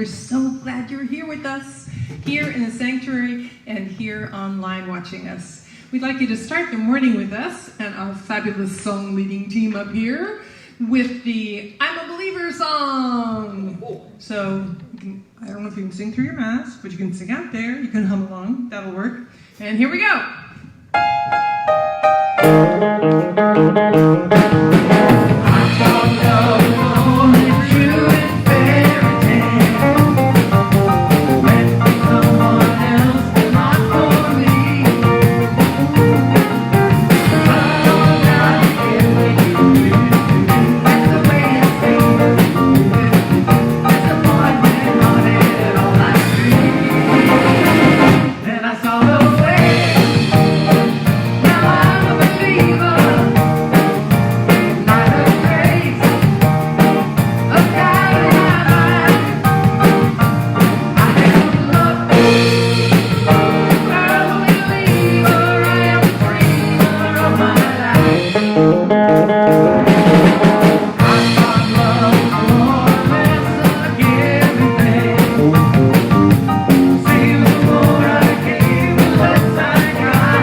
so glad you're here with us, here in the sanctuary and here online watching us. We'd like you to start the morning with us and our fabulous song leading team up here with the I'm a Believer song. So, I don't know if you can sing through your mask, but you can sing out there. You can hum along. That'll work. And here we go. I don't know, only true and fairy tale. Meant for someone else, but not for me. Oh, God, that's the way it seems. Disappointment on it, all I see. Then I saw the way. Now I'm a believer. Not a trace of doubt in my mind. I am loved. I'm a believer. I am a dreamer of my life. I thought love more or less a given thing. See, the more I gave, the less I got.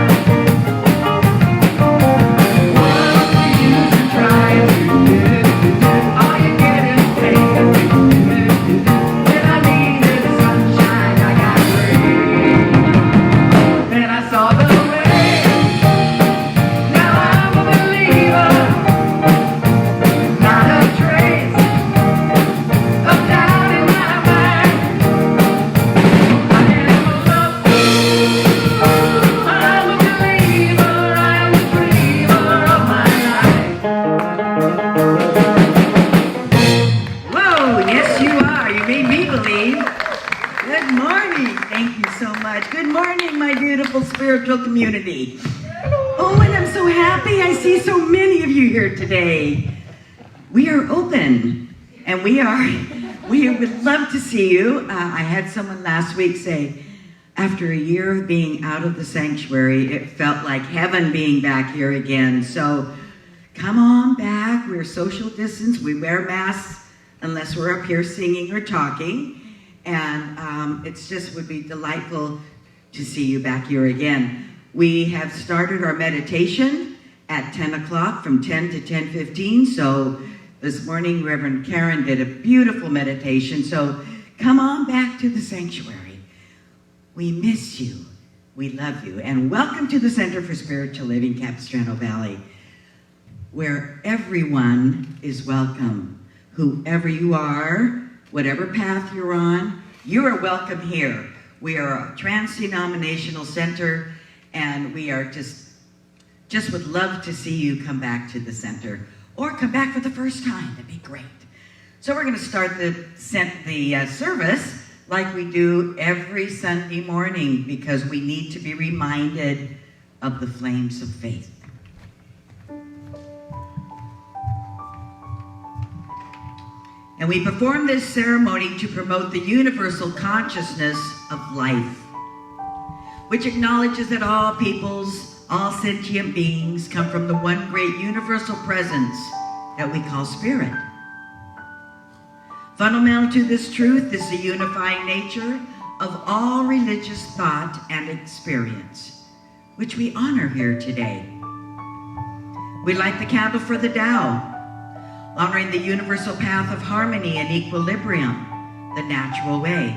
What's the use of trying to do? All you get is pain. Then I needed sunshine, I got rain. Then I saw the way. Now I'm a believer. Not a trace of doubt in my mind. I am a lover. I'm a believer. I am a dreamer of my life. Whoa, yes you are. You made me believe. Good morning. Thank you so much. Good morning, my beautiful spiritual community. Oh, and I'm so happy I see so many of you here today. We are open, and we would love to see you. I had someone last week say, after a year of being out of the sanctuary, it felt like heaven being back here again. So come on back. We're social distance. We wear masks unless we're up here singing or talking. And it's just would be delightful to see you back here again. We have started our meditation at 10 o'clock from 10 to 10:15. So this morning, Reverend Karen did a beautiful meditation. So come on back to the sanctuary. We miss you. We love you. And welcome to the Center for Spiritual Living, Capistrano Valley, where everyone is welcome. Whoever you are, whatever path you're on, you are welcome here. We are a trans-denominational center, and we are just would love to see you come back to the center or come back for the first time. That'd be great. So we're going to start the service like we do every Sunday morning because we need to be reminded of the flames of faith. And we perform this ceremony to promote the universal consciousness of life, which acknowledges that all peoples, all sentient beings come from the one great universal presence that we call spirit. Fundamental to this truth is the unifying nature of all religious thought and experience, which we honor here today. We light the candle for the Tao, honoring the universal path of harmony and equilibrium, the natural way.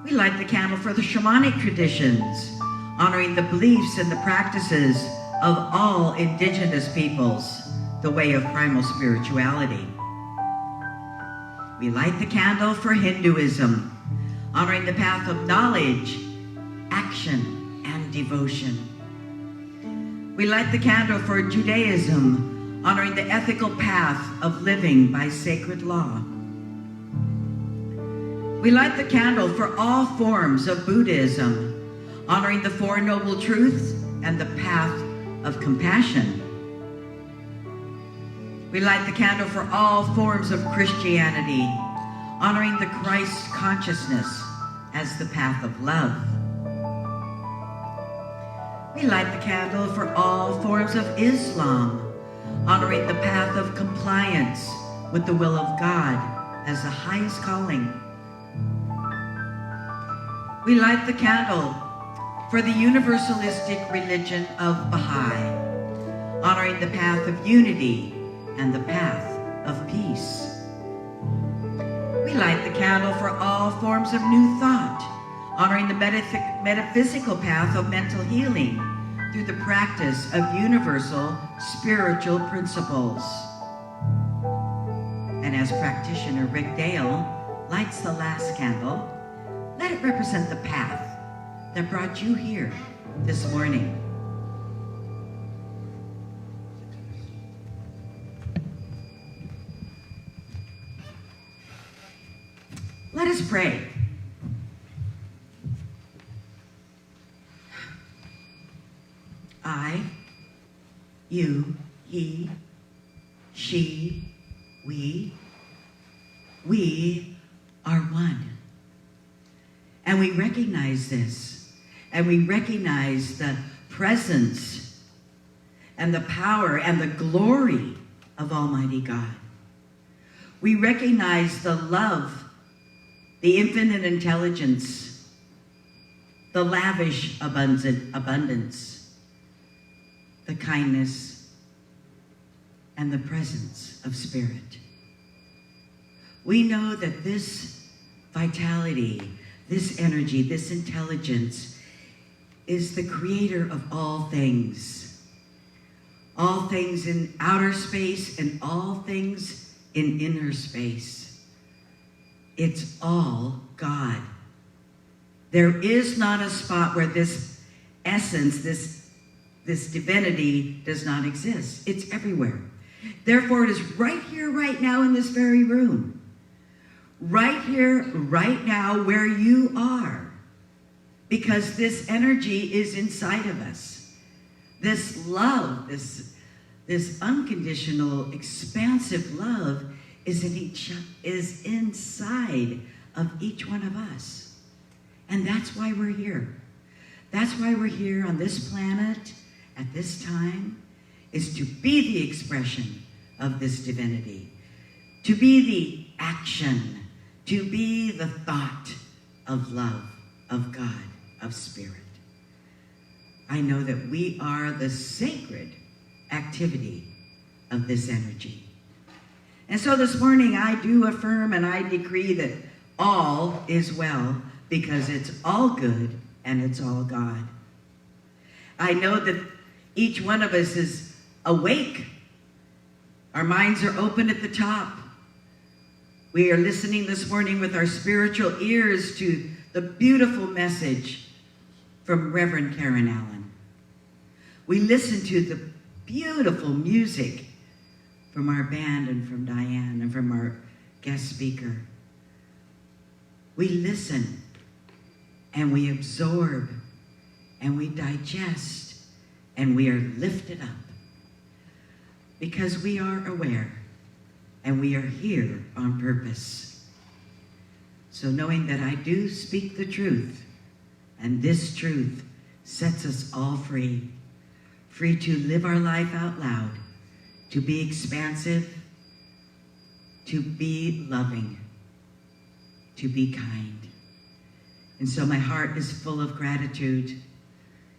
We light the candle for the shamanic traditions, honoring the beliefs and the practices of all indigenous peoples, the way of primal spirituality. We light the candle for Hinduism, honoring the path of knowledge, action, and devotion. We light the candle for Judaism, honoring the ethical path of living by sacred law. We light the candle for all forms of Buddhism, honoring the Four Noble Truths and the path of compassion. We light the candle for all forms of Christianity, honoring the Christ consciousness as the path of love. We light the candle for all forms of Islam, honoring the path of compliance with the will of God as the highest calling. We light the candle for the universalistic religion of Baha'i, honoring the path of unity and the path of peace. We light the candle for all forms of new thought, honoring the metaphysical path of mental healing through the practice of universal spiritual principles. And as practitioner Rick Dale lights the last candle, let it represent the path that brought you here this morning. Let us pray. I, you, he, she, we are one. And we recognize this, and we recognize the presence and the power and the glory of Almighty God. We recognize the love, the infinite intelligence, the lavish abundance, the kindness, and the presence of Spirit. We know that this vitality, this energy, this intelligence is the creator of all things in outer space and all things in inner space. It's all God. There is not a spot where this essence, this divinity does not exist. It's everywhere. Therefore, it is right here, right now, in this very room. Right here, right now, where you are. Because this energy is inside of us. This love, this unconditional, expansive love is inside of each one of us. And that's why we're here. That's why we're here on this planet at this time, is to be the expression of this divinity, to be the action, to be the thought of love, of God, of Spirit. I know that we are the sacred activity of this energy. And so this morning I do affirm and I decree that all is well, because it's all good and it's all God. I know that each one of us is awake. Our minds are open at the top. We are listening this morning with our spiritual ears to the beautiful message from Reverend Karen Allen. We listen to the beautiful music from our band and from Diane and from our guest speaker. We listen and we absorb and we digest and we are lifted up because we are aware and we are here on purpose. So knowing that I do speak the truth, and this truth sets us all free, free to live our life out loud, to be expansive, to be loving, to be kind. And so my heart is full of gratitude.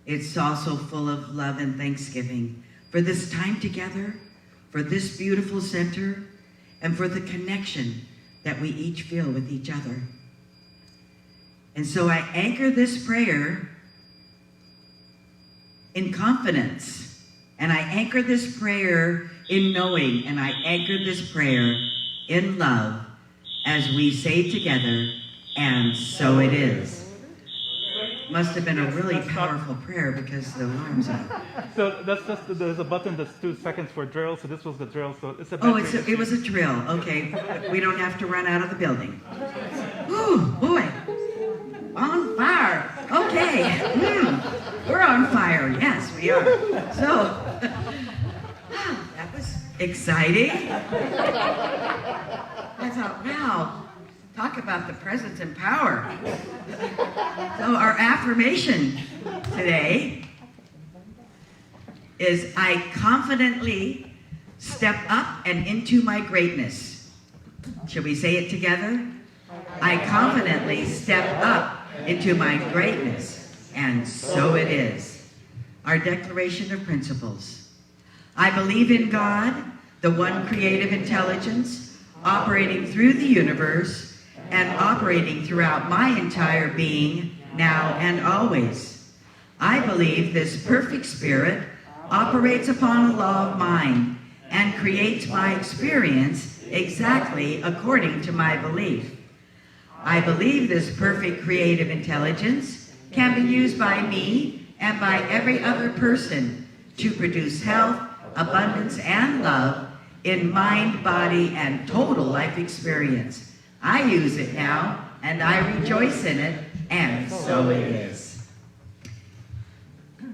It's also full of love and thanksgiving for this time together, for this beautiful center, and for the connection that we each feel with each other. And so I anchor this prayer in confidence, and I anchor this prayer in knowing, and I anchor this prayer in love as we say together, and so it is. Must have been a really powerful prayer because the alarm's up. So there's a button that's 2 seconds for drill. So this was the drill. So it's a. Oh, it was a drill. Okay, we don't have to run out of the building. Ooh, boy, on fire. Okay, we're on fire. Yes, we are. So that was exciting. I thought, wow. Talk about the presence and power. So our affirmation today is I confidently step up and into my greatness. Shall we say it together? I confidently step up into my greatness, and so it is. Our Declaration of Principles. I believe in God, the one creative intelligence, operating through the universe and operating throughout my entire being, now and always. I believe this perfect spirit operates upon a law of mind and creates my experience exactly according to my belief. I believe this perfect creative intelligence can be used by me and by every other person to produce health, abundance, and love in mind, body, and total life experience. I use it now, and I rejoice in it, and so it is.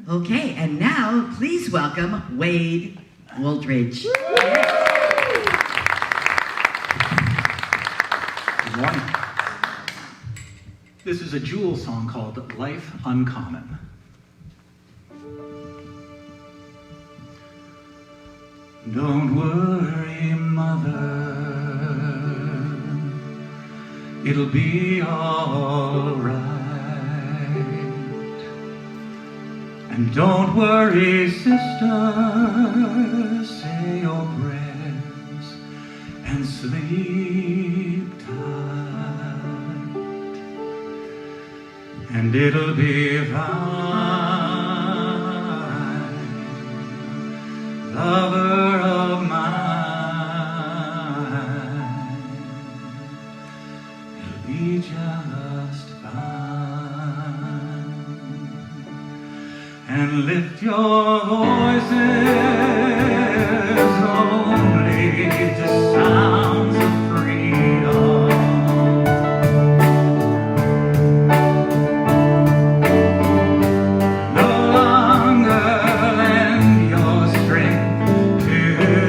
Okay, and now please welcome Wade Wooldridge. Good morning. This is a Jewel song called Life Uncommon. Don't worry, mother, it'll be all right. And don't worry, sister, say your prayers and sleep tight. And it'll be fine, lover of mine. It'll be just fine. And lift your voices only to sounds of freedom. No longer lend your strength to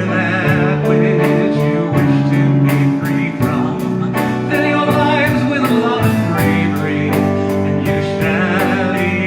that which you wish to be free from. Fill your lives with love and bravery, and you shall lead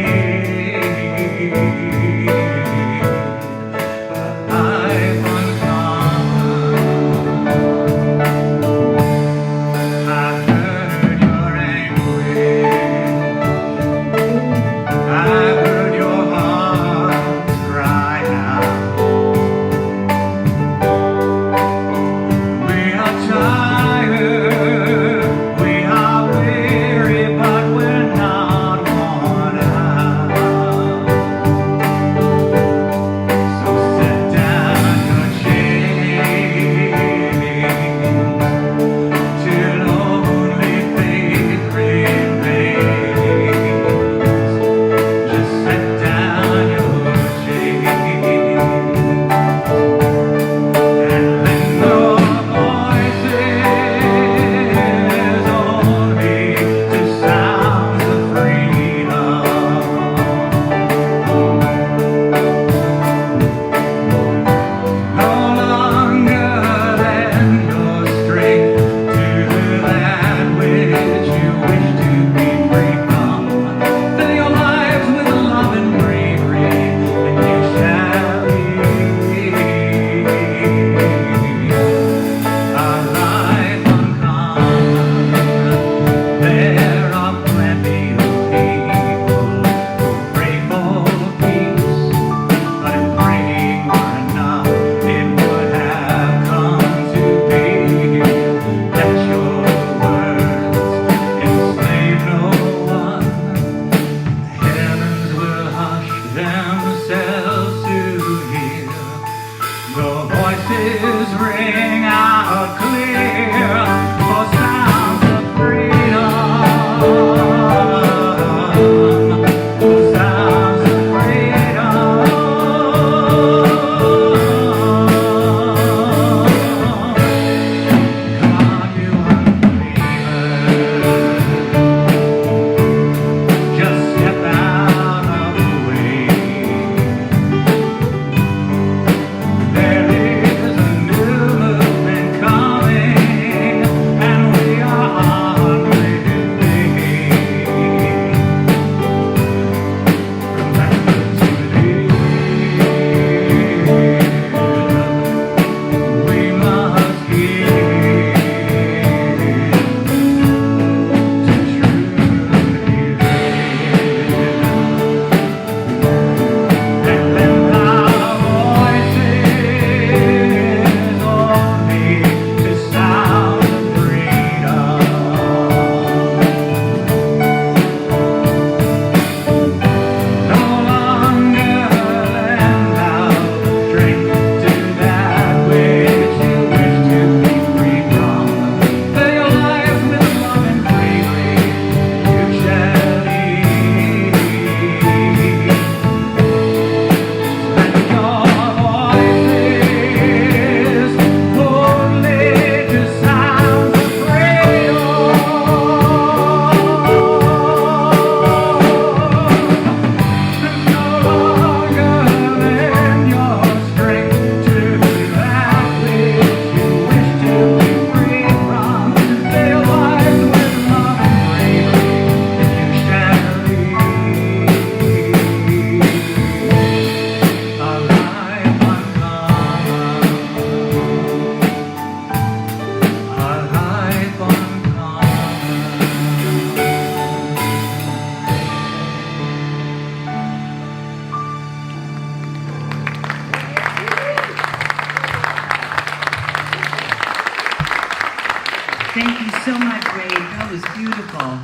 beautiful.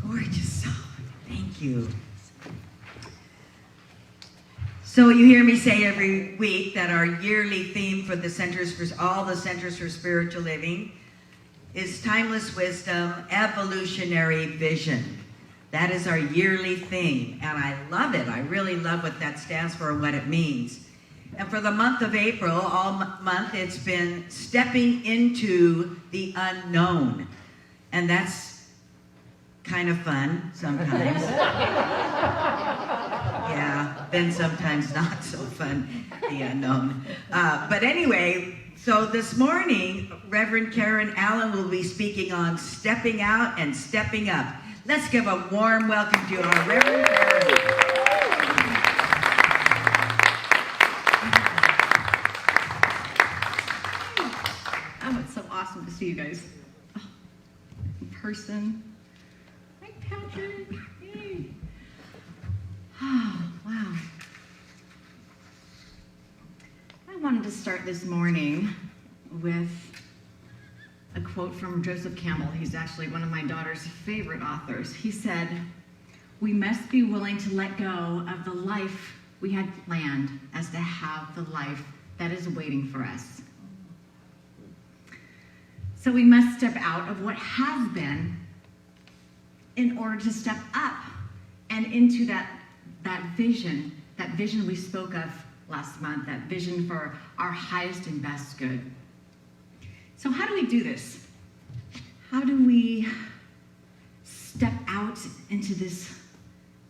Gorgeous song. Thank you. So you hear me say every week that our yearly theme for the Centers for all the Centers for Spiritual Living is timeless wisdom, evolutionary vision. That is our yearly theme, and I love it. I really love what that stands for and what it means. And for the month of April, all month, it's been stepping into the unknown. And that's kind of fun sometimes. Yeah, then sometimes not so fun, the unknown. But anyway, so this morning, Reverend Karen Allen will be speaking on stepping out and stepping up. Let's give a warm welcome to our Reverend Karen. Oh, it's so awesome to see you guys in person. Hi, Patrick. Hey. Oh, wow. I wanted to start this morning with a quote from Joseph Campbell. He's actually one of my daughter's favorite authors. He said, "We must be willing to let go of the life we had planned as to have the life that is waiting for us." So we must step out of what has been in order to step up and into that vision we spoke of last month, that vision for our highest and best good. So how do we do this? How do we step out into this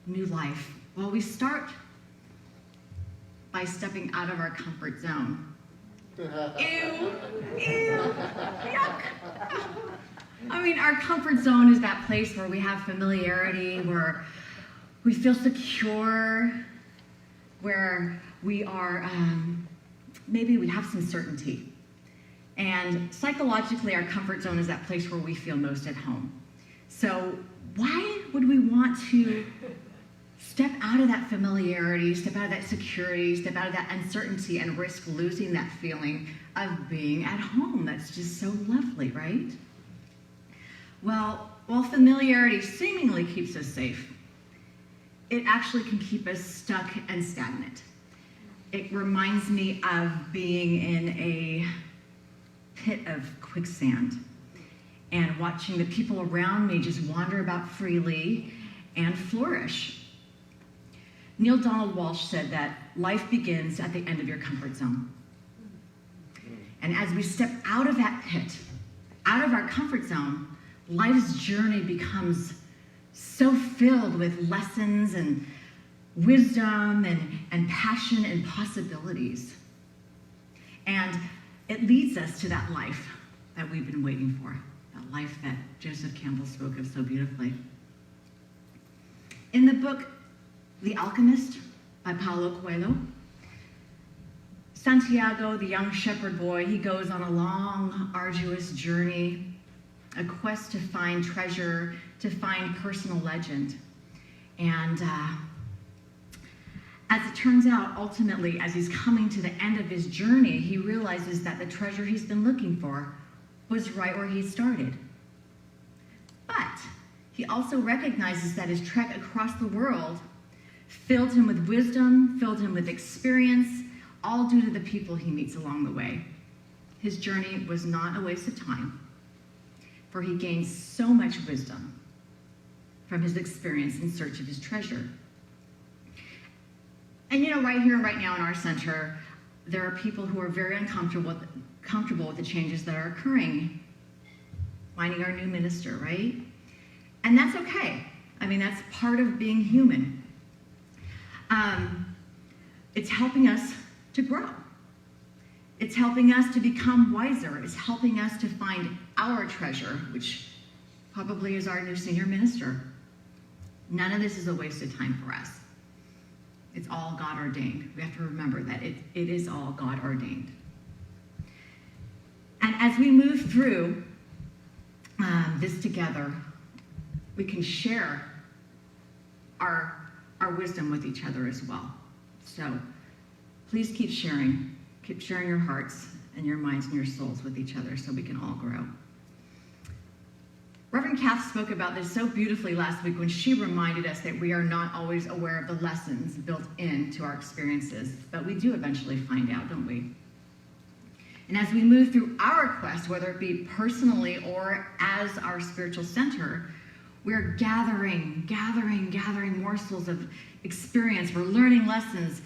new life? Well, we start by stepping out of our comfort zone. Ew, yuck. I mean, our comfort zone is that place where we have familiarity, where we feel secure, where we are, maybe we have some certainty. And psychologically, our comfort zone is that place where we feel most at home. So why would we want to step out of that familiarity, step out of that security, step out of that uncertainty and risk losing that feeling of being at home? That's just so lovely, right? Well, while familiarity seemingly keeps us safe, it actually can keep us stuck and stagnant. It reminds me of being in a pit of quicksand and watching the people around me just wander about freely and flourish. Neil Donald Walsh said that life begins at the end of your comfort zone. And as we step out of that pit, out of our comfort zone, life's journey becomes so filled with lessons and wisdom and passion and possibilities. And it leads us to that life that we've been waiting for, that life that Joseph Campbell spoke of so beautifully. In the book, The Alchemist by Paulo Coelho, Santiago, the young shepherd boy, he goes on a long, arduous journey, a quest to find treasure, to find personal legend. And as it turns out, ultimately, as he's coming to the end of his journey, he realizes that the treasure he's been looking for was right where he started. But he also recognizes that his trek across the world filled him with wisdom, filled him with experience, all due to the people he meets along the way. His journey was not a waste of time, for he gained so much wisdom from his experience in search of his treasure. And you know, right here and right now in our center, there are people who are very uncomfortable with the changes that are occurring, finding our new minister, right? And that's okay. I mean, that's part of being human. It's helping us to grow. It's helping us to become wiser. It's helping us to find our treasure, which probably is our new senior minister. None of this is a waste of time for us. It's all God ordained. We have to remember that it is all God ordained. And as we move through this together, we can share our wisdom with each other as well. So please keep sharing your hearts and your minds and your souls with each other so we can all grow. Reverend Kath spoke about this so beautifully last week when she reminded us that we are not always aware of the lessons built into our experiences, but we do eventually find out, don't we? And as we move through our quest, whether it be personally or as our spiritual center, we're gathering morsels of experience. We're learning lessons.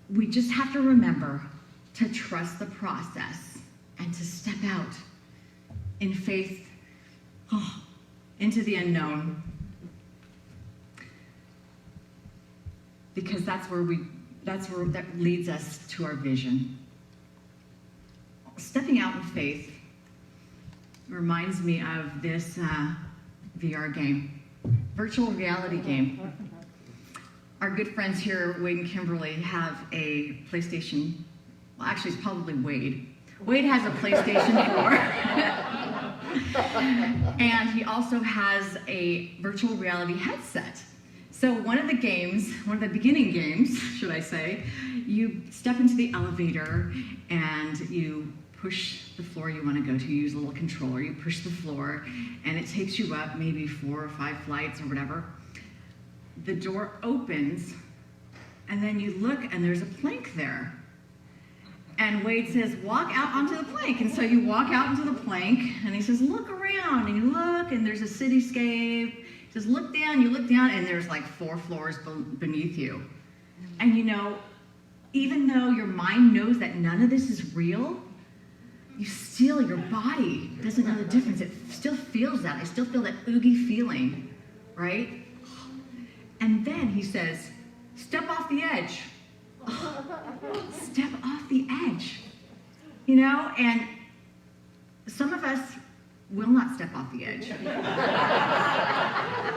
We just have to remember to trust the process and to step out in faith into the unknown. Because that leads us to our vision. Stepping out in faith reminds me of this VR game, virtual reality game. Our good friends here, Wade and Kimberly, have a PlayStation. Well, actually, it's probably Wade. Wade has a PlayStation 4. And he also has a virtual reality headset. So one of the beginning games, should I say, you step into the elevator and you push the floor you want to go to. You use a little controller, you push the floor, and it takes you up maybe 4 or 5 flights or whatever. The door opens, and then you look, and there's a plank there. And Wade says, walk out onto the plank. And so you walk out into the plank, and he says, look around. And you look, and there's a cityscape. He says, look down, you look down, and there's like 4 floors beneath you. And you know, even though your mind knows that none of this is real, your body doesn't know the difference. It still feels that. I still feel that oogie feeling, right? And then he says, step off the edge. Step off the edge. You know, and some of us will not step off the edge.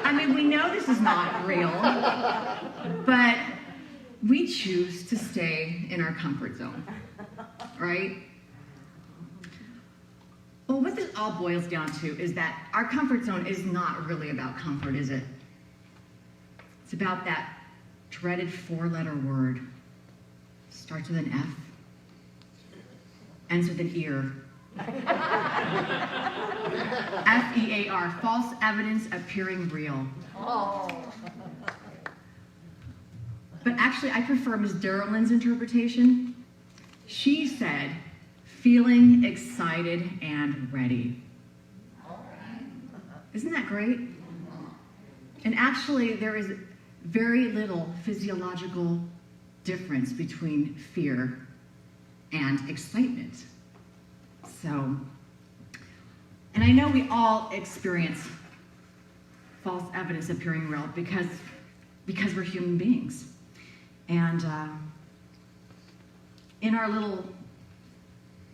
I mean, we know this is not real, but we choose to stay in our comfort zone, right? Well, what this all boils down to is that our comfort zone is not really about comfort, is it? It's about that dreaded 4-letter word. Starts with an F, ends with an ear. F-E-A-R, false evidence appearing real. But actually, I prefer Ms. Darylyn's interpretation. She said, feeling excited and ready. Isn't that great? And actually, there is very little physiological difference between fear and excitement. So, and I know we all experience false evidence appearing real because we're human beings. And in our little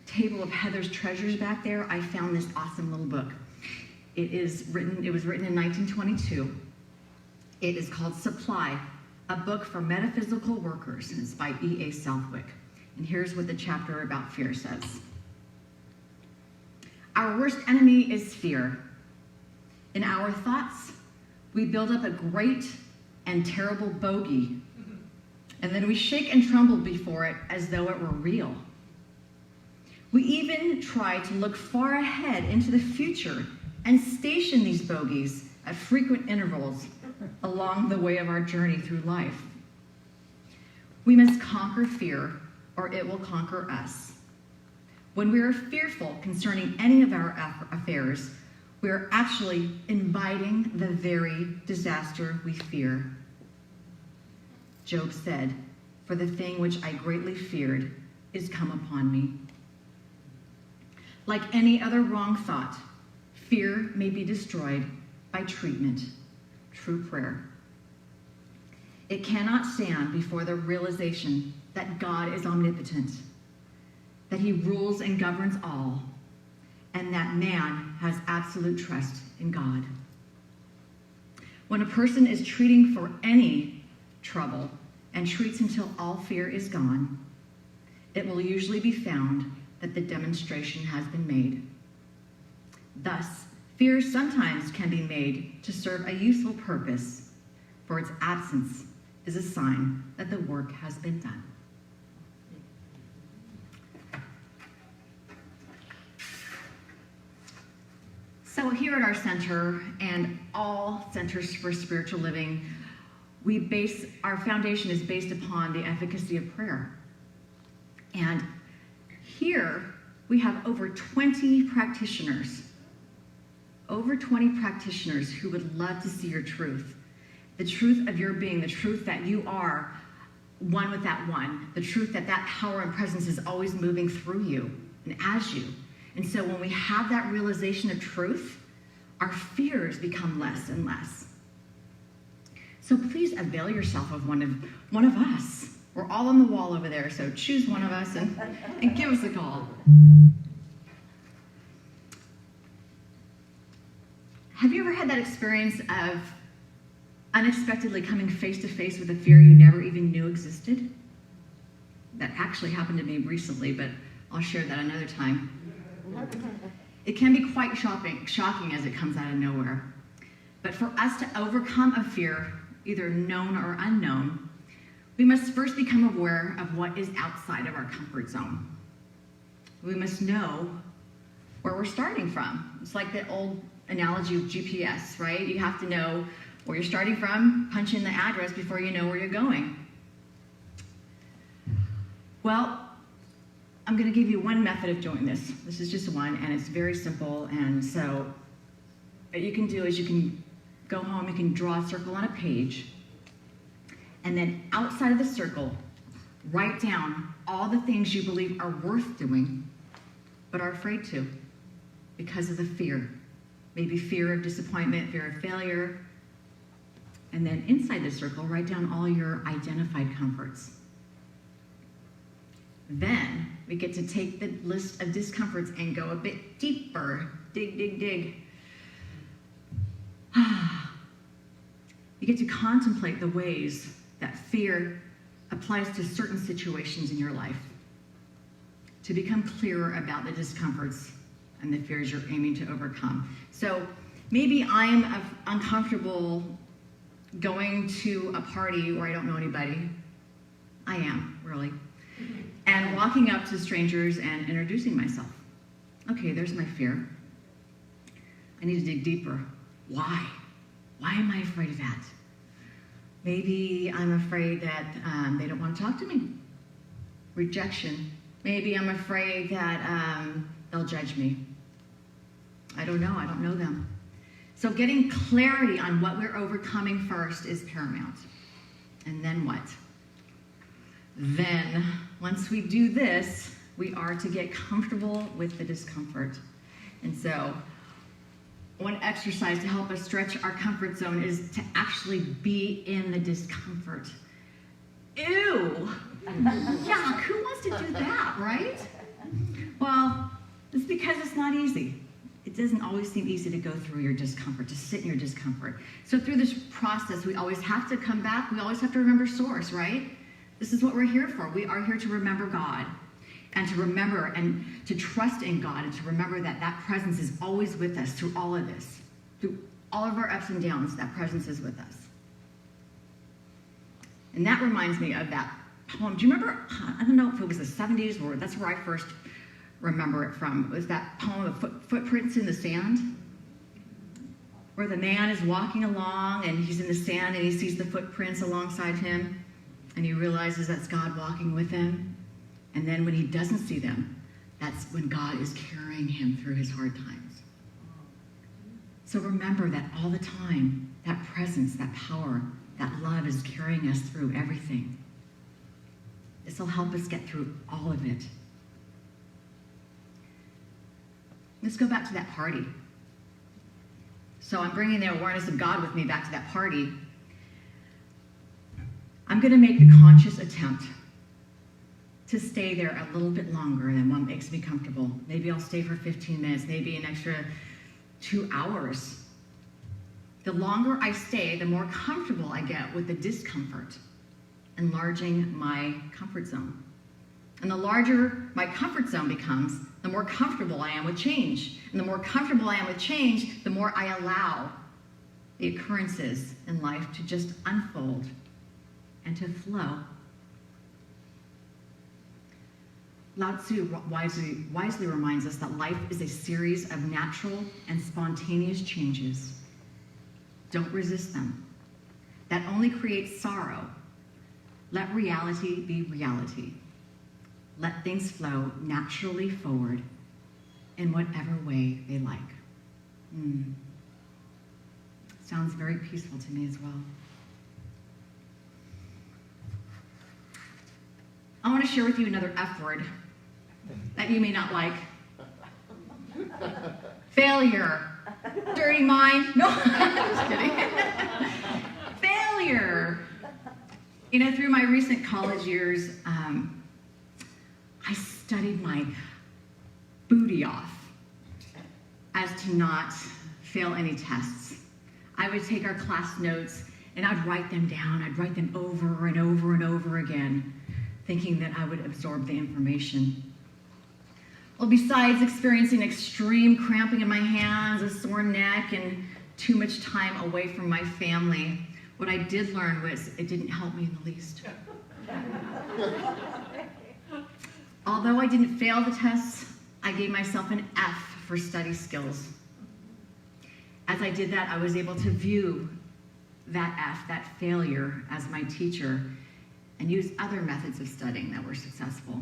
table of Heather's treasures back there, I found this awesome little book. It was written in 1922. It is called Supply, a book for metaphysical workers, and it's by E.A. Southwick. And here's what the chapter about fear says. Our worst enemy is fear. In our thoughts, we build up a great and terrible bogey, and then we shake and tremble before it as though it were real. We even try to look far ahead into the future and station these bogeys at frequent intervals along the way of our journey through life. We must conquer fear, or it will conquer us. When we are fearful concerning any of our affairs, we are actually inviting the very disaster we fear. Job said, "For the thing which I greatly feared is come upon me." Like any other wrong thought, fear may be destroyed by treatment, true prayer. It cannot stand before the realization that God is omnipotent, that he rules and governs all, and that man has absolute trust in God. When a person is treating for any trouble and treats until all fear is gone, it will usually be found that the demonstration has been made. Thus, fear sometimes can be made to serve a useful purpose, for its absence is a sign that the work has been done. So So here at our center and all centers for spiritual living, our foundation is based upon the efficacy of prayer. And here we have over 20 practitioners who would love to see your truth. The truth of your being, the truth that you are one with that one, the truth that that power and presence is always moving through you and as you. And so when we have that realization of truth, our fears become less and less. So please avail yourself of one of us. We're all on the wall over there, so choose one of us and give us a call. Have you ever had that experience of unexpectedly coming face to face with a fear you never even knew existed? That actually happened to me recently, but I'll share that another time. It can be quite shocking as it comes out of nowhere. But for us to overcome a fear, either known or unknown, we must first become aware of what is outside of our comfort zone. We must know where we're starting from. It's like the old analogy of GPS, right? You have to know where you're starting from, punch in the address before you know where you're going. Well, I'm going to give you one method of doing this. This is just one, and it's very simple. And so what you can do is you can go home, you can draw a circle on a page, and then outside of the circle, write down all the things you believe are worth doing, but are afraid to because of the fear. Maybe fear of disappointment, fear of failure. And then inside the circle, write down all your identified comforts. Then we get to take the list of discomforts and go a bit deeper. Dig, dig, dig. You get to contemplate the ways that fear applies to certain situations in your life, to become clearer about the discomforts and the fears you're aiming to overcome. So maybe I'm uncomfortable going to a party where I don't know anybody. I am, really. And walking up to strangers and introducing myself. Okay, there's my fear. I need to dig deeper. Why? Why am I afraid of that? Maybe I'm afraid that they don't want to talk to me. Rejection. Maybe I'm afraid that they'll judge me. I don't know them. So getting clarity on what we're overcoming first is paramount. And then what? Then, once we do this, we are to get comfortable with the discomfort. And so, one exercise to help us stretch our comfort zone is to actually be in the discomfort. Ew! Yuck, who wants to do that, right? Well, it's because it's not easy. It doesn't always seem easy to go through your discomfort, to sit in your discomfort. So through this process, we always have to come back. We always have to remember source, right? This is what we're here for. We are here to remember God and to remember and to trust in God and to remember that that presence is always with us through all of this. Through all of our ups and downs, that presence is with us. And that reminds me of that poem. Do you remember, I don't know if it was the 70s or that's where I first remember it from. It was that poem of Footprints in the Sand, where the man is walking along and he's in the sand and he sees the footprints alongside him and he realizes that's God walking with him. And then when he doesn't see them, that's when God is carrying him through his hard times. So remember that all the time, that presence, that power, that love is carrying us through everything. This will help us get through all of it. Let's go back to that party. So I'm bringing the awareness of God with me back to that party. I'm going to make the conscious attempt to stay there a little bit longer than what makes me comfortable. Maybe I'll stay for 15 minutes, maybe an extra 2 hours. The longer I stay, the more comfortable I get with the discomfort, enlarging my comfort zone. And the larger my comfort zone becomes, the more comfortable I am with change. And the more comfortable I am with change, the more I allow the occurrences in life to just unfold and to flow. Lao Tzu wisely reminds us that life is a series of natural and spontaneous changes. Don't resist them. That only creates sorrow. Let reality be reality. Let things flow naturally forward in whatever way they like. Sounds very peaceful to me as well. I want to share with you another F word that you may not like. Failure. Dirty mind. No, I'm just kidding. Failure. You know, through my recent college years, I studied my booty off as to not fail any tests. I would take our class notes and I'd write them down. I'd write them over and over and over again, thinking that I would absorb the information. Well, besides experiencing extreme cramping in my hands, a sore neck, and too much time away from my family, what I did learn was it didn't help me in the least. Although I didn't fail the tests, I gave myself an F for study skills. As I did that, I was able to view that F, that failure, as my teacher and use other methods of studying that were successful.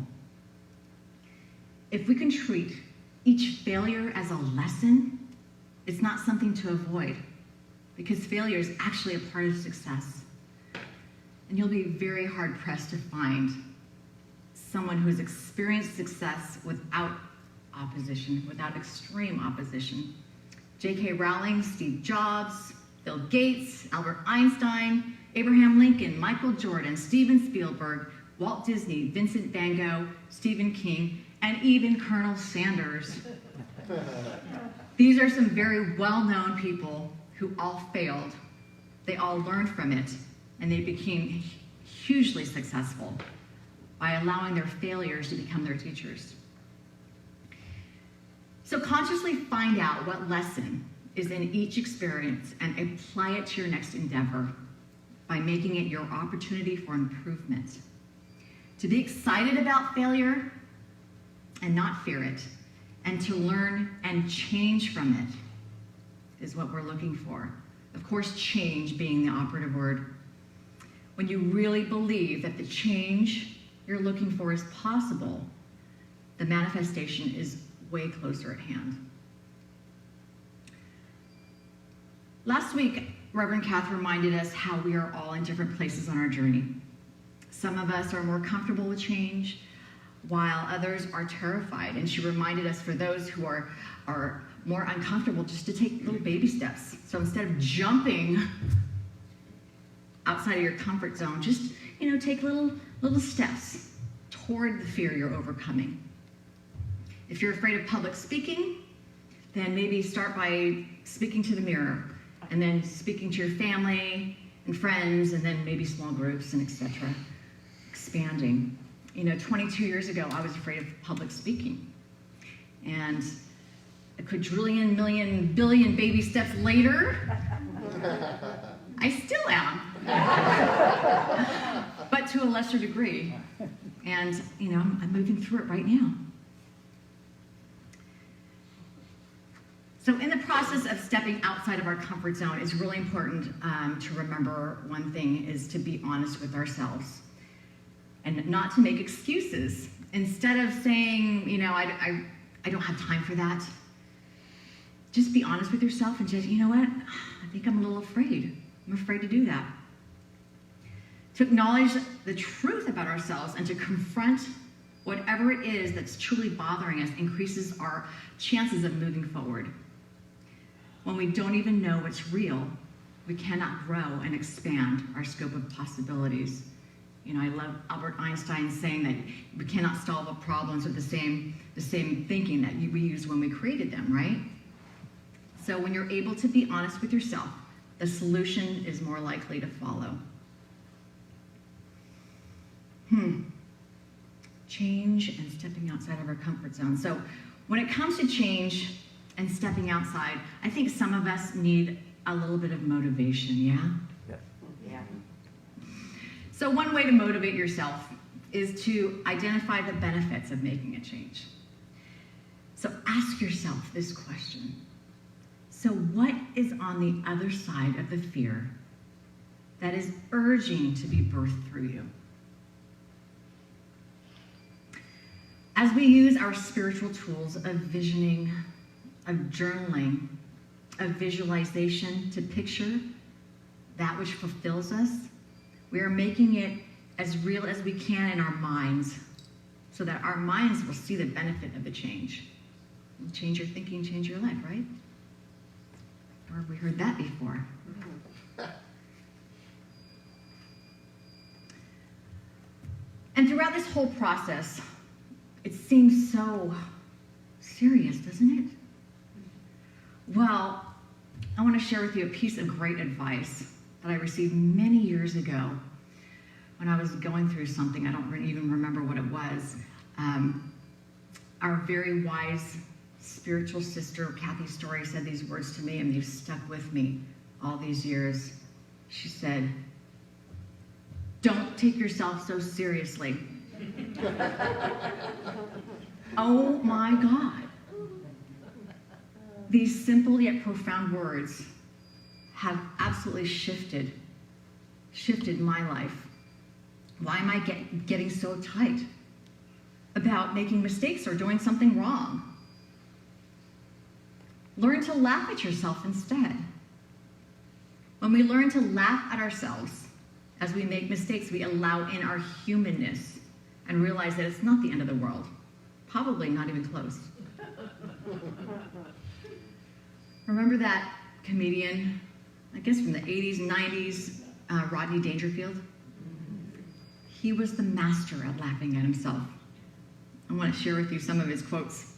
If we can treat each failure as a lesson, it's not something to avoid, because failure is actually a part of success. And you'll be very hard-pressed to find someone who has experienced success without opposition, without extreme opposition. J.K. Rowling, Steve Jobs, Bill Gates, Albert Einstein, Abraham Lincoln, Michael Jordan, Steven Spielberg, Walt Disney, Vincent van Gogh, Stephen King, and even Colonel Sanders. These are some very well-known people who all failed. They all learned from it, and they became hugely successful by allowing their failures to become their teachers. So consciously find out what lesson is in each experience and apply it to your next endeavor by making it your opportunity for improvement. To be excited about failure and not fear it, and to learn and change from it is what we're looking for. Of course, change being the operative word. When you really believe that the change you're looking for is possible, the manifestation is way closer at hand. Last week, Reverend Kath reminded us how we are all in different places on our journey. Some of us are more comfortable with change, while others are terrified. And she reminded us, for those who are more uncomfortable, just to take little baby steps. So instead of jumping outside of your comfort zone, just take little steps toward the fear you're overcoming. If you're afraid of public speaking, then maybe start by speaking to the mirror, and then speaking to your family and friends, and then maybe small groups, and etc. Expanding. 22 years ago, I was afraid of public speaking. And a quadrillion, million, billion baby steps later, I still am. But to a lesser degree. And, I'm moving through it right now. So in the process of stepping outside of our comfort zone, it's really important to remember one thing, is to be honest with ourselves and not to make excuses. Instead of saying, I don't have time for that, just be honest with yourself and just, what? I think I'm a little afraid. I'm afraid to do that. To acknowledge the truth about ourselves and to confront whatever it is that's truly bothering us increases our chances of moving forward. When we don't even know what's real, we cannot grow and expand our scope of possibilities. I love Albert Einstein saying that we cannot solve our problems with the same thinking that we used when we created them, right? So when you're able to be honest with yourself, the solution is more likely to follow. Change and stepping outside of our comfort zone. So when it comes to change and stepping outside, I think some of us need a little bit of motivation, yeah? Yes. So one way to motivate yourself is to identify the benefits of making a change. So ask yourself this question. So what is on the other side of the fear that is urging to be birthed through you? As we use our spiritual tools of visioning, of journaling, of visualization to picture that which fulfills us, we are making it as real as we can in our minds so that our minds will see the benefit of the change. Change your thinking, change your life, right? Or have we heard that before? And throughout this whole process, it seems so serious, doesn't it? Well, I want to share with you a piece of great advice that I received many years ago when I was going through something. I don't even remember what it was. Our very wise spiritual sister, Kathy Story, said these words to me, and they've stuck with me all these years. She said, "Don't take yourself so seriously." Oh my God. These simple yet profound words have absolutely shifted my life. Why am I getting so tight about making mistakes or doing something wrong? Learn to laugh at yourself instead. When we learn to laugh at ourselves as we make mistakes, we allow in our humanness and realize that it's not the end of the world. Probably not even close. Remember that comedian, I guess from the 80s, 90s, Rodney Dangerfield? He was the master at laughing at himself. I want to share with you some of his quotes.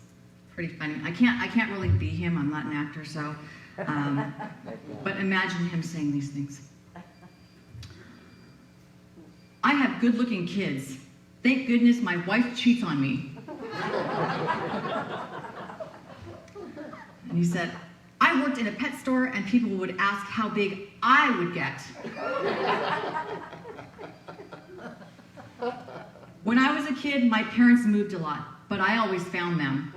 Pretty funny. I can't really be him. I'm not an actor, so. But imagine him saying these things. "I have good-looking kids. Thank goodness my wife cheats on me." And he said, "I worked in a pet store and people would ask how big I would get. When I was a kid, my parents moved a lot, but I always found them.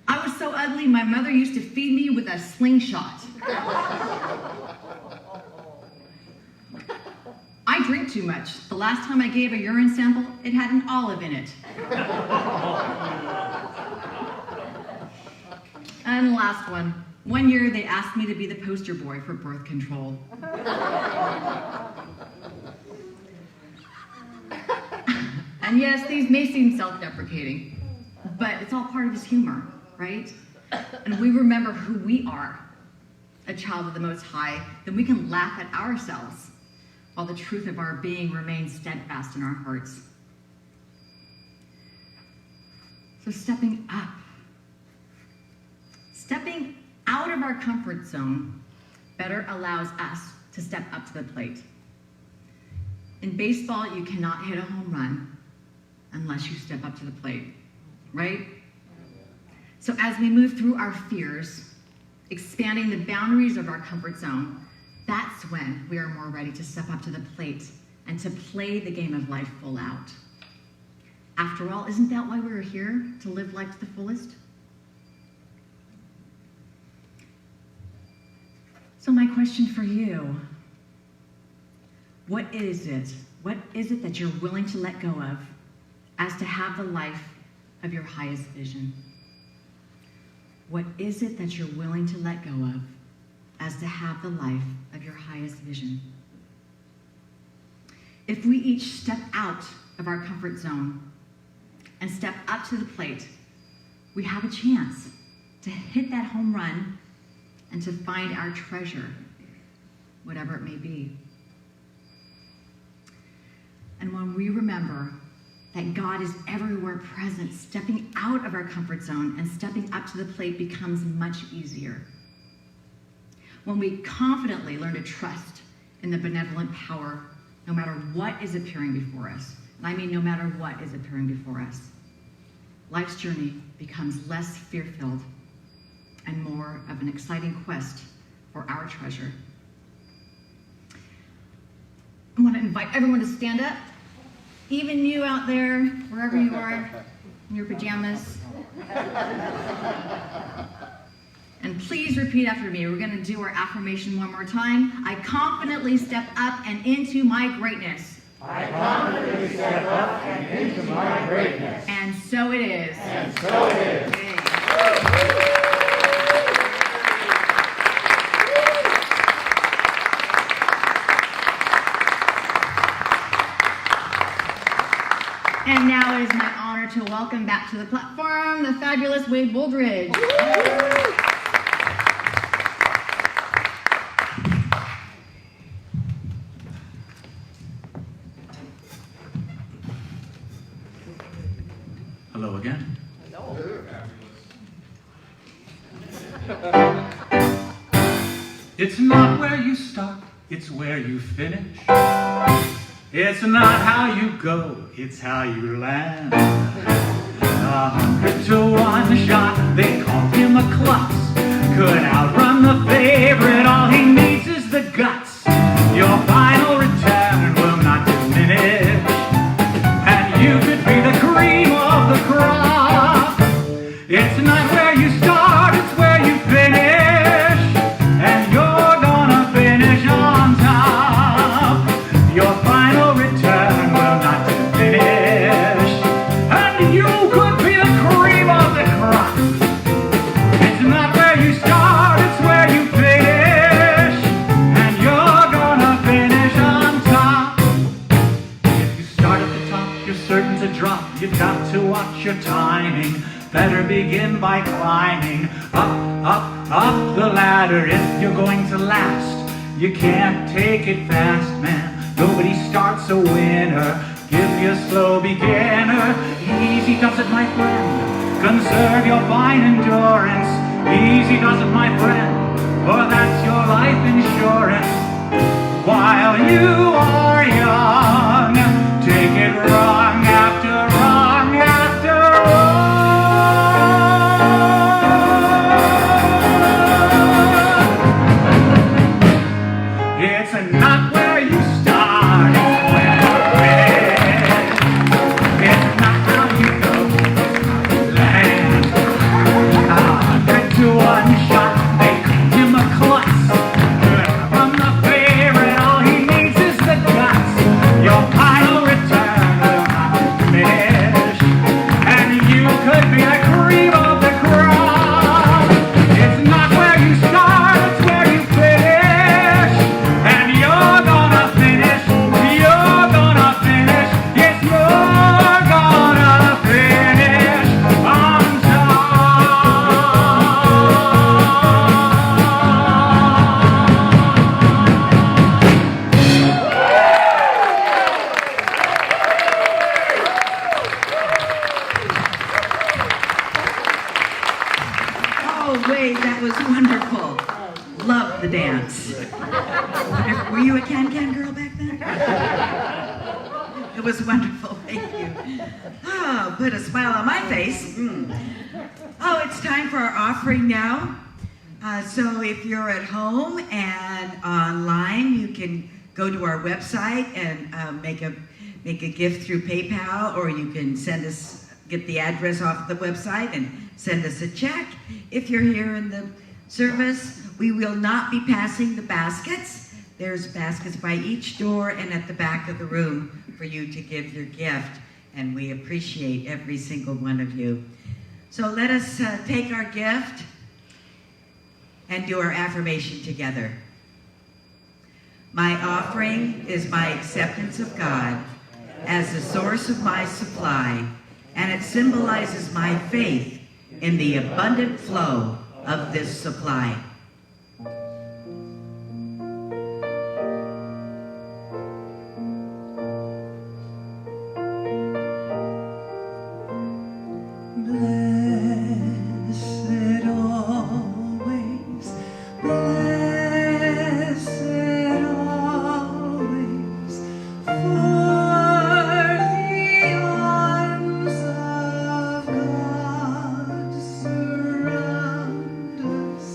I was so ugly, my mother used to feed me with a slingshot. I drink too much. The last time I gave a urine sample, it had an olive in it. And the last one. One year they asked me to be the poster boy for birth control. And yes, these may seem self-deprecating, but it's all part of his humor, right? And we remember who we are, a child of the Most High, then we can laugh at ourselves while the truth of our being remains steadfast in our hearts. So stepping up, stepping out of our comfort zone better allows us to step up to the plate. In baseball, you cannot hit a home run unless you step up to the plate, right? So as we move through our fears, expanding the boundaries of our comfort zone, that's when we are more ready to step up to the plate and to play the game of life full out. After all, isn't that why we're here, to live life to the fullest? So my question for you, what is it that you're willing to let go of as to have the life of your highest vision? What is it that you're willing to let go of as to have the life of your highest vision? If we each step out of our comfort zone and step up to the plate, we have a chance to hit that home run and to find our treasure, whatever it may be. And when we remember that God is everywhere present, stepping out of our comfort zone and stepping up to the plate becomes much easier. When we confidently learn to trust in the benevolent power, no matter what is appearing before us, and I mean no matter what is appearing before us, life's journey becomes less fear-filled and more of an exciting quest for our treasure. invite everyone to stand up. Even you out there, wherever you are, in your pajamas. And please repeat after me. We're going to do our affirmation one more time. I confidently step up and into my greatness. I confidently step up and into my greatness. And so it is. And so it is. Okay. And now it is my honor to welcome back to the platform the fabulous Wade Bouldridge. Hello again. It's not where you start, it's where you finish. It's not how you go, it's how you land. 100 to 1 shot, they called him a klutz. Could outrun the favorite, all he needs is the guts. Your final return will not diminish, and you could be the cream of the crop. It's not where you start, it's where you finish, and you're gonna finish on top. Your final return will not diminish, and you could be the cream of the crop. It's not where you start, it's where you finish, and you're gonna finish on top. If you start at the top, you're certain to drop. You've got to watch your timing. Better begin by climbing up, up, up the ladder if you're going to last. You can't take it fast, man. Nobody starts a winner. Give me a slow beginner. Easy does it, my friend. Conserve your fine endurance. Easy does it, my friend, for that's your life insurance. While you are young, take it wrong after wrong after wrong. It's not where you start, it's where you finish. It's not how you go, it's how you land. 100 to 1 shot, they called him a klutz. From the favorite, all he needs is the guts. Your final return will not diminish, and you could be the cream of the crop. It's not where you start, it's where you finish, and you're gonna finish, you're gonna finish, yes, you're gonna finish on top. Oh, Wade, that was wonderful. Love the dance. Were you a can-can girl back then? It was wonderful, thank you. Oh, put a smile on my face. Oh, it's time for our offering now. So if you're at home and online, you can go to our website and make a gift through PayPal, or you can get the address off the website and send us a check. If you're here in the service, we will not be passing the baskets. There's baskets by each door and at the back of the room for you to give your gift, and we appreciate every single one of you. So let us take our gift and do our affirmation together. My offering is my acceptance of God as the source of my supply, and it symbolizes my faith in the abundant flow of this supply. Blessed always, blessed always, for the arms of God surround us.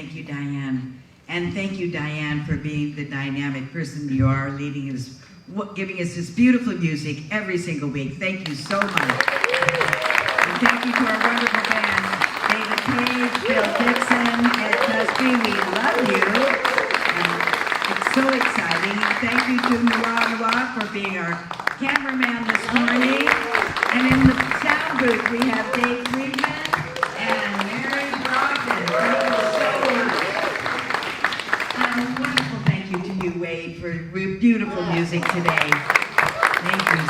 thank you, Diane. And thank you, Diane, for being the dynamic person you are, leading us, giving us this beautiful music every single week. Thank you so much. And thank you to our wonderful band, David Page, Bill Dixon, Ed Tusby. We love you. It's so exciting. And thank you to Noah for being our cameraman this morning. And in the sound booth, we have Dave Friedman and Mary Brogdon. Thank you so much. And a wonderful thank you to you, Wade, for beautiful music today. Thank you.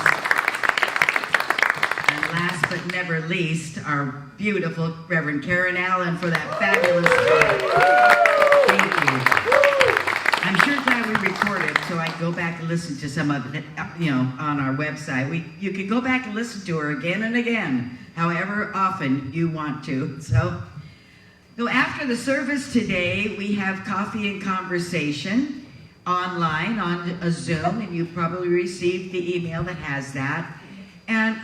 And last but never least, our beautiful Reverend Karen Allen for that fabulous talk. Thank you. I'm sure glad we recorded, so I can go back and listen to some of it, on our website. You can go back and listen to her again and again, however often you want to. So after the service today, we have coffee and conversation online on a Zoom, and you probably received the email that has that. And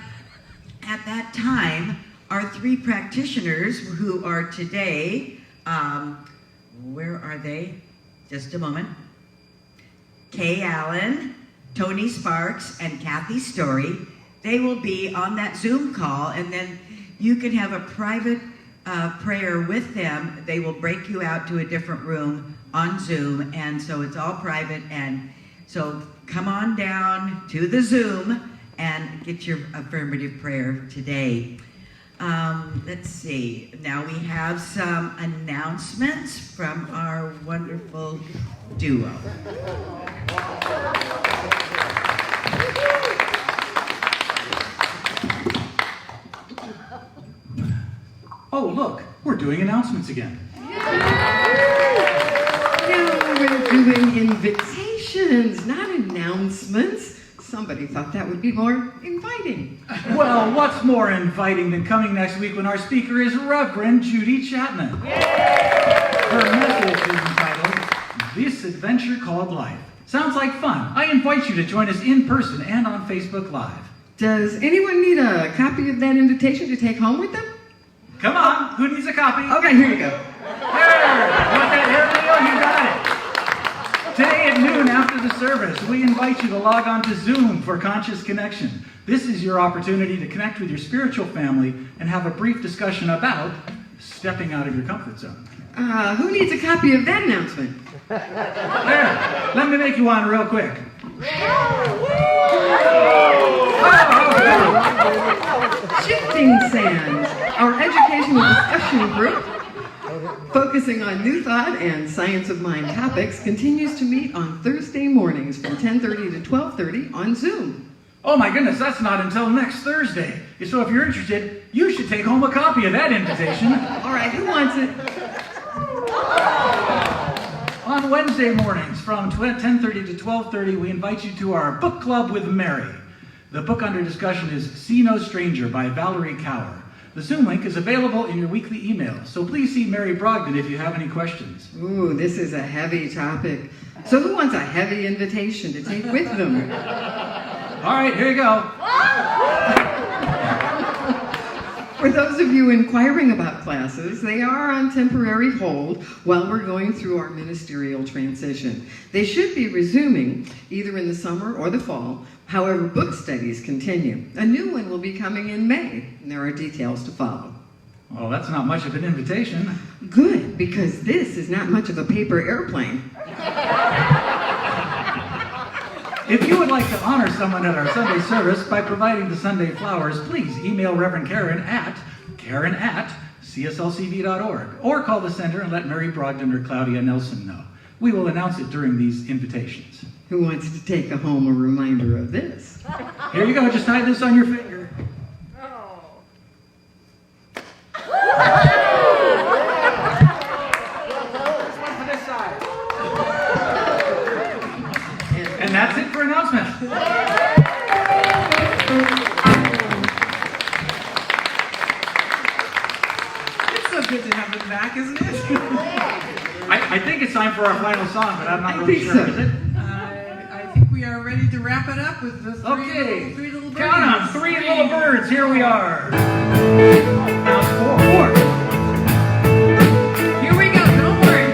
at that time, our 3 practitioners who are today, where are they? Just a moment. Kay Allen, Tony Sparks, and Kathy Story. They will be on that Zoom call, and then you can have a private prayer with them. They will break you out to a different room on Zoom, and so it's all private. And so come on down to the Zoom and get your affirmative prayer today. Let's see. Now we have some announcements from our wonderful duo. Oh, look, we're doing announcements again. Now we're doing invitations, not announcements. Somebody thought that would be more inviting. Well, what's more inviting than coming next week when our speaker is Reverend Judy Chapman? Her message is entitled, This Adventure Called Life. Sounds like fun. I invite you to join us in person and on Facebook Live. Does anyone need a copy of that invitation to take home with them? Come on, who needs a copy? Okay, here you go. There! Want that hair, Leo? You got it. Today at noon after the service, we invite you to log on to Zoom for Conscious Connection. This is your opportunity to connect with your spiritual family and have a brief discussion about stepping out of your comfort zone. Who needs a copy of that announcement? There, let me make you one real quick. Shifting Sands, our educational discussion group, focusing on New Thought and Science of Mind topics, continues to meet on Thursday mornings from 10:30 to 12:30 on Zoom. Oh my goodness, that's not until next Thursday. So if you're interested, you should take home a copy of that invitation. All right, who wants it? On Wednesday mornings from 10:30 to 12:30, we invite you to our book club with Mary. The book under discussion is See No Stranger by Valerie Cower. The Zoom link is available in your weekly email, so please see Mary Brogdon if you have any questions. Ooh, this is a heavy topic. So who wants a heavy invitation to take with them? All right, here you go. For those of you inquiring about classes, they are on temporary hold while we're going through our ministerial transition. They should be resuming either in the summer or the fall. However, book studies continue. A new one will be coming in May, and there are details to follow. Well, that's not much of an invitation. Good, because this is not much of a paper airplane. If you would like to honor someone at our Sunday service by providing the Sunday flowers, please email Reverend Karen at cslcv.org or call the center and let Mary Brogdon or Claudia Nelson know. We will announce it during these invitations. Who wants to take home a reminder of this? Here you go, just tie this on your finger. And that's it for announcements. It's so good to have them back, isn't it? I think it's time for our final song, but I'm not I really think sure. so. Is it? I think we are ready to wrap it up with the three little birds. Count on 3 little birds. Here we are. Now 4. Here we go. Don't worry.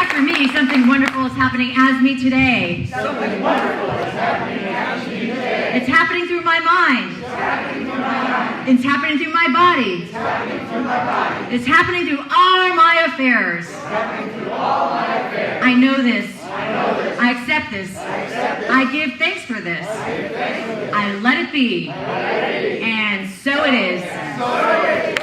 after me, something wonderful is happening as me today. Something wonderful is happening as me today. It's happening through my mind. It's happening through my mind. It's happening through my body. It's happening through my body. It's happening through all my affairs. It's happening through all my affairs. I know this. I know this. I accept this. I accept this. I give thanks for this. I give thanks for this. I let it be. I let it be. And so it is. So it is.